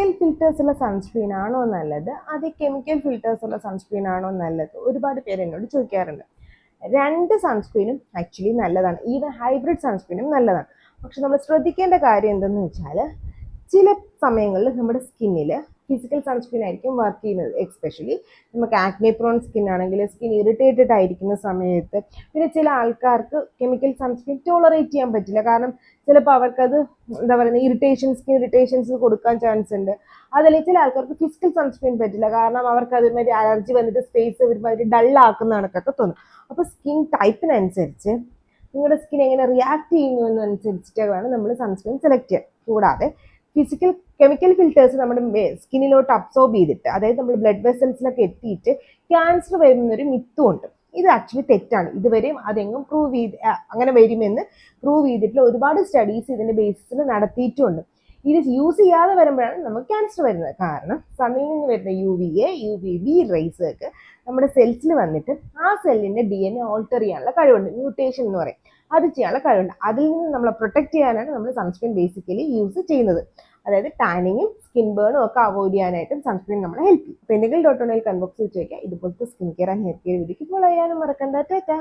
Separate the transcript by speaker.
Speaker 1: Physical filters ഉള്ള sunscreen ആണോ നല്ലത് അതേ കെമിക്കൽ ഫിൽറ്റേഴ്സ് ഉള്ള സൺസ്ക്രീൻ ആണോ നല്ലത്? ഒരുപാട് പേര് എന്നോട് ചോദിക്കാറുണ്ട്. രണ്ട് സൺസ്ക്രീനും ആക്ച്വലി നല്ലതാണ്, ഈവൻ ഹൈബ്രിഡ് സൺസ്ക്രീനും നല്ലതാണ്. പക്ഷെ നമ്മൾ ശ്രദ്ധിക്കേണ്ട കാര്യം എന്തെന്ന് വെച്ചാൽ ചില സമയങ്ങളിൽ നമ്മുടെ സ്കിന്നിൽ ഫിസിക്കൽ സൺസ്ക്രീൻ ആയിരിക്കും വർക്ക് ചെയ്യുന്നത്. എക്സ്പെഷ്യലി നമുക്ക് ആക്നെ പ്രോൺ സ്കിൻ ആണെങ്കിൽ, സ്കിൻ ഇറിറ്റേറ്റഡ് ആയിരിക്കുന്ന സമയത്ത്. പിന്നെ ചില ആൾക്കാർക്ക് കെമിക്കൽ സൺസ്ക്രീൻ ടോളറേറ്റ് ചെയ്യാൻ പറ്റില്ല, കാരണം ചിലപ്പോൾ അവർക്കത് എന്താ പറയുന്നത് സ്കിൻ ഇറിറ്റേഷൻസ് കൊടുക്കാൻ ചാൻസ് ഉണ്ട്. അതല്ലെങ്കിൽ ചില ആൾക്കാർക്ക് ഫിസിക്കൽ സൺസ്ക്രീൻ പറ്റില്ല, കാരണം അവർക്ക് അതിന്മേൽ അലർജി വന്നിട്ട് ഫേസ് ഒരുമാതിരി ഡള്ളാക്കുന്ന കണക്കൊക്കെ തോന്നും. അപ്പോൾ സ്കിൻ ടൈപ്പിനനുസരിച്ച് നിങ്ങളുടെ സ്കിൻ എങ്ങനെ റിയാക്ട് ചെയ്യുന്നു എന്നനുസരിച്ചിട്ട് വേണം നമ്മൾ സൺസ്ക്രീൻ സെലക്ട് ചെയ്യാൻ. കൂടാതെ കെമിക്കൽ ഫിൽറ്റേഴ്സ് നമ്മുടെ സ്കിന്നിലോട്ട് അബ്സോർബ് ചെയ്തിട്ട്, അതായത് നമ്മൾ ബ്ലഡ് വെസൽസിലൊക്കെ എത്തിയിട്ട് ക്യാൻസർ വരുന്നൊരു മിത്തും ഉണ്ട്. ഇത് ആക്ച്വലി തെറ്റാണ്. ഇതുവരെയും അതെങ്ങും അങ്ങനെ വരുമെന്ന് പ്രൂവ് ചെയ്തിട്ടുള്ള ഒരുപാട് സ്റ്റഡീസ് ഇതിന്റെ ബേസിസിൽ നടത്തിയിട്ടുമുണ്ട്. ഇത് യൂസ് ചെയ്യാതെ വരുമ്പോഴാണ് നമുക്ക് ക്യാൻസർ വരുന്നത്. കാരണം സണ്ണിൽ നിന്ന് വരുന്ന UVA UVB റേസൊക്കെ നമ്മുടെ സെൽസിൽ വന്നിട്ട് ആ സെല്ലിന്റെ DNA ഓൾട്ടർ ചെയ്യാനുള്ള കഴിവുണ്ട്, മ്യൂട്ടേഷൻ എന്ന് പറയും. അത് ചെയ്യാനുള്ള കഴിവുണ്ട്. അതിൽ നിന്ന് നമ്മളെ പ്രൊട്ടക്ട് ചെയ്യാനാണ് നമ്മൾ സൺസ്ക്രീൻ ബേസിക്കലി യൂസ് ചെയ്യുന്നത്. അതായത് ടാനിങ്ങും സ്കിൻ ബേണും ഒക്കെ അവോയ്ഡ് ചെയ്യാനായിട്ടും സൺസ്ക്രീൻ നമ്മളെ ഹെൽപ്പ് ചെയ്യും. അപ്പോൾ എന്തെങ്കിലും ഡോട്ട് ഓൺലൈൻ കൺബോക്സിൽ ചോദിക്കുക. ഇതുപോലത്തെ skin care and hair care വീഡിയോക്ക് ഫോളോ ചെയ്യാനും മറക്കണ്ട. ടാറ്റാ.